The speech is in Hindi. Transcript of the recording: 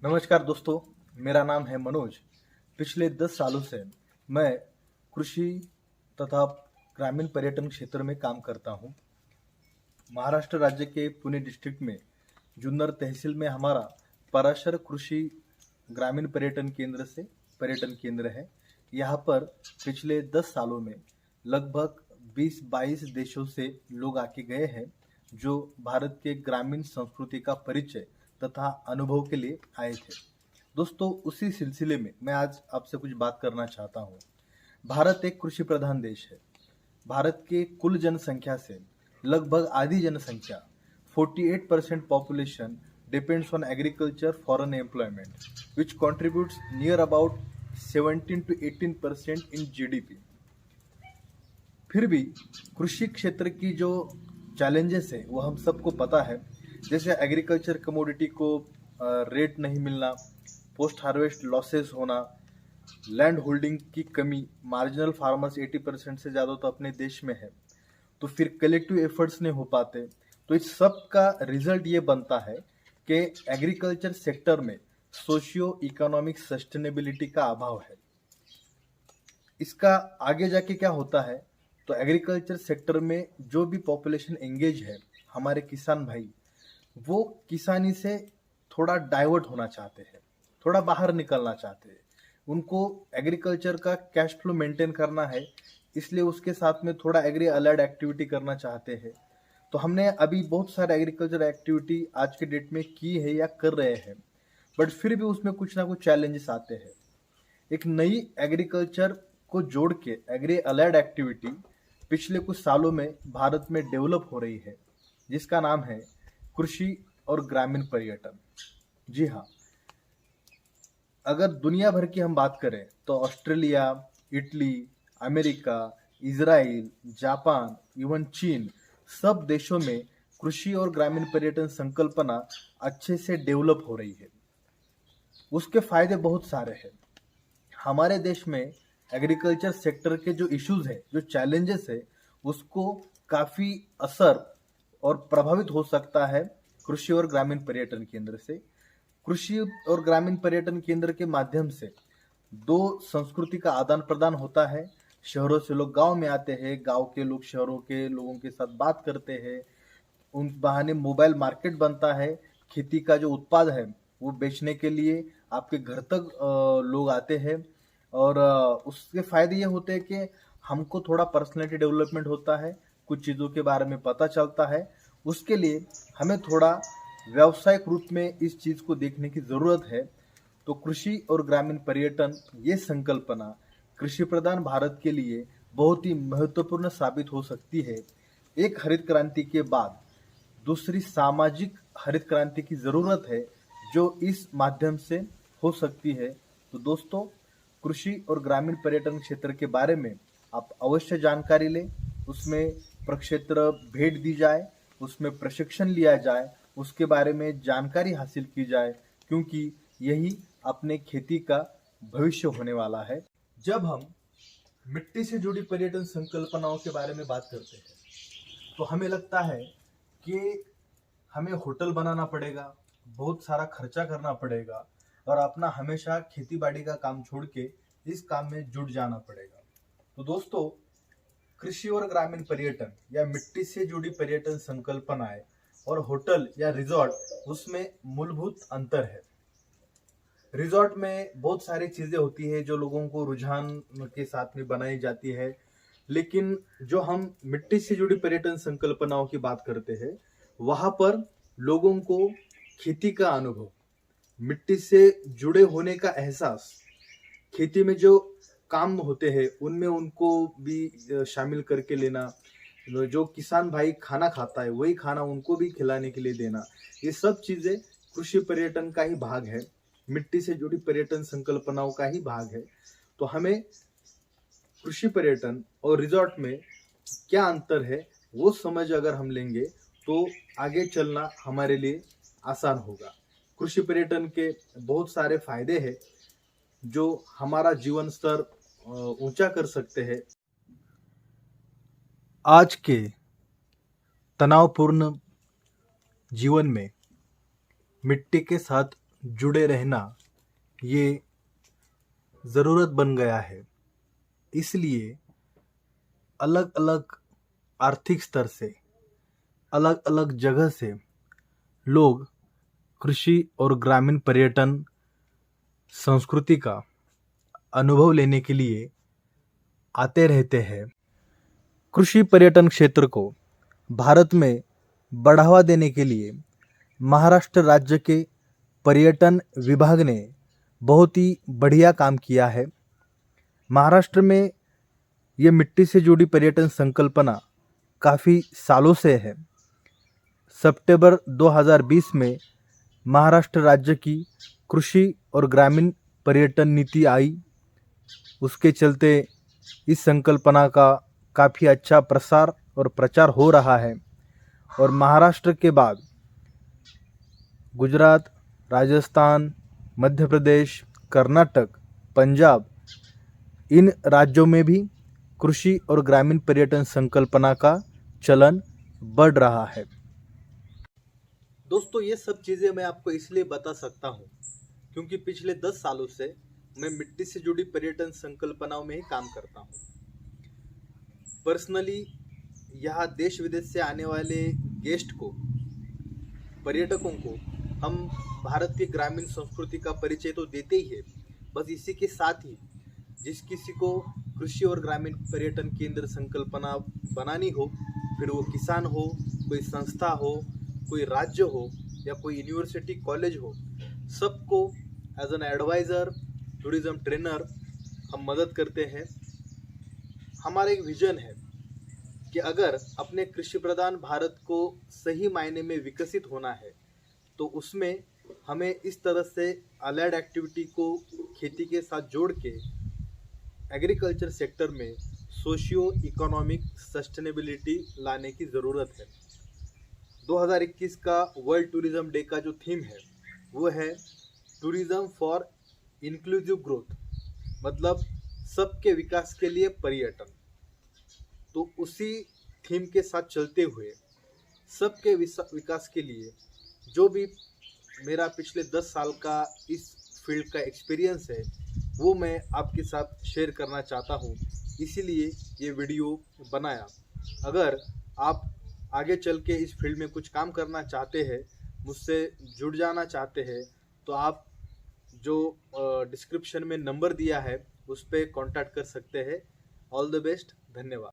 नमस्कार दोस्तों, मेरा नाम है मनोज। पिछले 10 सालों से मैं कृषि तथा ग्रामीण पर्यटन क्षेत्र में काम करता हूँ। महाराष्ट्र राज्य के पुणे डिस्ट्रिक्ट में जुन्नर तहसील में हमारा पराशर कृषि ग्रामीण पर्यटन केंद्र से पर्यटन केंद्र है। यहाँ पर पिछले 10 सालों में लगभग 20-22 देशों से लोग आके गए हैं, जो भारत के ग्रामीण संस्कृति का परिचय तथा अनुभव के लिए आए थे। दोस्तों, उसी सिलसिले में मैं आज आपसे कुछ बात करना चाहता हूँ। भारत एक कृषि प्रधान देश है। भारत के कुल जनसंख्या से लगभग आधी जनसंख्या 48% population depends on agriculture for an employment which contributes near about 17 to 18% in GDP. फिर भी कृषि क्षेत्र की जो चैलेंजेस है वो हम सबको पता है, जैसे एग्रीकल्चर कमोडिटी को रेट नहीं मिलना, पोस्ट हार्वेस्ट लॉसेस होना, लैंड होल्डिंग की कमी, मार्जिनल फार्मर्स 80% से ज़्यादा तो अपने देश में है, तो फिर कलेक्टिव एफर्ट्स नहीं हो पाते। तो इस सब का रिजल्ट ये बनता है कि एग्रीकल्चर सेक्टर में सोशियो इकोनॉमिक सस्टेनेबिलिटी का अभाव है। इसका आगे जाके क्या होता है, तो एग्रीकल्चर सेक्टर में जो भी पॉपुलेशन एंगेज है, हमारे किसान भाई, वो किसानी से थोड़ा डाइवर्ट होना चाहते हैं, थोड़ा बाहर निकलना चाहते हैं। उनको एग्रीकल्चर का कैश फ्लो मेंटेन करना है, इसलिए उसके साथ में थोड़ा एग्री अलाइड एक्टिविटी करना चाहते हैं। तो हमने अभी बहुत सारे एग्रीकल्चर एक्टिविटी आज के डेट में की है या कर रहे हैं, बट फिर भी उसमें कुछ ना कुछ चैलेंजेस आते हैं। एक नई एग्रीकल्चर को जोड़ के एग्री अलाइड एक्टिविटी पिछले कुछ सालों में भारत में डेवलप हो रही है, जिसका नाम है कृषि और ग्रामीण पर्यटन। जी हाँ, अगर दुनिया भर की हम बात करें तो Australia, Italy, America, Israel, Japan, even चीन, सब देशों में कृषि और ग्रामीण पर्यटन संकल्पना अच्छे से डेवलप हो रही है। उसके फायदे बहुत सारे हैं। हमारे देश में एग्रीकल्चर सेक्टर के जो इश्यूज है, जो चैलेंजेस है, उसको काफ़ी असर और प्रभावित हो सकता है कृषि और ग्रामीण पर्यटन केंद्र से। कृषि और ग्रामीण पर्यटन केंद्र के माध्यम से दो संस्कृति का आदान प्रदान होता है। शहरों से लोग गांव में आते हैं, गांव के लोग शहरों के लोगों के साथ बात करते हैं, उन बहाने मोबाइल मार्केट बनता है। खेती का जो उत्पाद है वो बेचने के लिए आपके घर तक लोग आते हैं, और उसके फायदे ये होते हैं कि हमको थोड़ा पर्सनैलिटी डेवलपमेंट होता है, कुछ चीज़ों के बारे में पता चलता है। उसके लिए हमें थोड़ा व्यावसायिक रूप में इस चीज़ को देखने की ज़रूरत है। तो कृषि और ग्रामीण पर्यटन ये संकल्पना कृषि प्रधान भारत के लिए बहुत ही महत्वपूर्ण साबित हो सकती है। एक हरित क्रांति के बाद दूसरी सामाजिक हरित क्रांति की ज़रूरत है, जो इस माध्यम से हो सकती है। तो दोस्तों, कृषि और ग्रामीण पर्यटन क्षेत्र के बारे में आप अवश्य जानकारी लें, उसमें प्रक्षेत्र भेंट दी जाए, उसमें प्रशिक्षण लिया जाए, उसके बारे में जानकारी हासिल की जाए, क्योंकि यही अपने खेती का भविष्य होने वाला है। जब हम मिट्टी से जुड़ी पर्यटन संकल्पनाओं के बारे में बात करते हैं, तो हमें लगता है कि हमें होटल बनाना पड़ेगा, बहुत सारा खर्चा करना पड़ेगा, और अपना हमेशा खेती बाड़ी का काम छोड़ के इस काम में जुट जाना पड़ेगा। तो दोस्तों, कृषि और ग्रामीण पर्यटन या मिट्टी से जुड़ी पर्यटन संकल्पनाएं और होटल या रिजॉर्ट, उसमें मूलभूत अंतर है। रिजॉर्ट में बहुत सारी चीजें होती है जो लोगों को रुझान के साथ में बनाई जाती है, लेकिन जो हम मिट्टी से जुड़ी पर्यटन संकल्पनाओं की बात करते हैं, वहां पर लोगों को खेती का अनुभव, मिट्टी से जुड़े होने का एहसास, खेती में जो काम होते हैं उनमें उनको भी शामिल करके लेना, जो किसान भाई खाना खाता है वही खाना उनको भी खिलाने के लिए देना, ये सब चीजें कृषि पर्यटन का ही भाग है, मिट्टी से जुड़ी पर्यटन संकल्पनाओं का ही भाग है। तो हमें कृषि पर्यटन और रिजॉर्ट में क्या अंतर है वो समझ अगर हम लेंगे तो आगे चलना हमारे लिए आसान होगा। कृषि पर्यटन के बहुत सारे फायदे हैं जो हमारा जीवन स्तर ऊंचा कर सकते हैं। आज के तनावपूर्ण जीवन में मिट्टी के साथ जुड़े रहना ये ज़रूरत बन गया है। इसलिए अलग अलग आर्थिक स्तर से, अलग अलग जगह से लोग कृषि और ग्रामीण पर्यटन संस्कृति का अनुभव लेने के लिए आते रहते हैं। कृषि पर्यटन क्षेत्र को भारत में बढ़ावा देने के लिए महाराष्ट्र राज्य के पर्यटन विभाग ने बहुत ही बढ़िया काम किया है। महाराष्ट्र में ये मिट्टी से जुड़ी पर्यटन संकल्पना काफ़ी सालों से है। सितंबर 2020 में महाराष्ट्र राज्य की कृषि और ग्रामीण पर्यटन नीति आई। उसके चलते इस संकल्पना का काफ़ी अच्छा प्रसार और प्रचार हो रहा है और महाराष्ट्र के बाद गुजरात, राजस्थान, मध्य प्रदेश, कर्नाटक, पंजाब, इन राज्यों में भी कृषि और ग्रामीण पर्यटन संकल्पना का चलन बढ़ रहा है। दोस्तों, ये सब चीज़ें मैं आपको इसलिए बता सकता हूँ क्योंकि पिछले 10 सालों से मैं मिट्टी से जुड़ी पर्यटन संकल्पनाओं में ही काम करता हूँ। पर्सनली यहाँ देश विदेश से आने वाले गेस्ट को, पर्यटकों को हम भारत की ग्रामीण संस्कृति का परिचय तो देते ही है, बस इसी के साथ ही जिस किसी को कृषि और ग्रामीण पर्यटन केंद्र संकल्पना बनानी हो, फिर वो किसान हो, कोई संस्था हो, कोई राज्य हो या कोई यूनिवर्सिटी कॉलेज हो, सबको as an advisor, tourism trainer हम मदद करते हैं। हमारा एक विजन है कि अगर अपने कृषि प्रधान भारत को सही मायने में विकसित होना है तो उसमें हमें इस तरह से अलाइड एक्टिविटी को खेती के साथ जोड़ के एग्रीकल्चर सेक्टर में सोशियो इकोनॉमिक सस्टेनेबिलिटी लाने की ज़रूरत है। 2021 का वर्ल्ड टूरिज्म डे का जो थीम है वो है टूरिज्म फॉर इंक्लूसिव ग्रोथ, मतलब सबके विकास के लिए पर्यटन। तो उसी थीम के साथ चलते हुए सबके विकास के लिए जो भी मेरा पिछले 10 साल का इस फील्ड का एक्सपीरियंस है वो मैं आपके साथ शेयर करना चाहता हूँ, इसीलिए ये वीडियो बनाया। अगर आप आगे चल के इस फील्ड में कुछ काम करना चाहते हैं, मुझसे जुड़ जाना चाहते हैं, तो आप जो डिस्क्रिप्शन में नंबर दिया है उस पर कॉन्टैक्ट कर सकते हैं। ऑल द बेस्ट, धन्यवाद।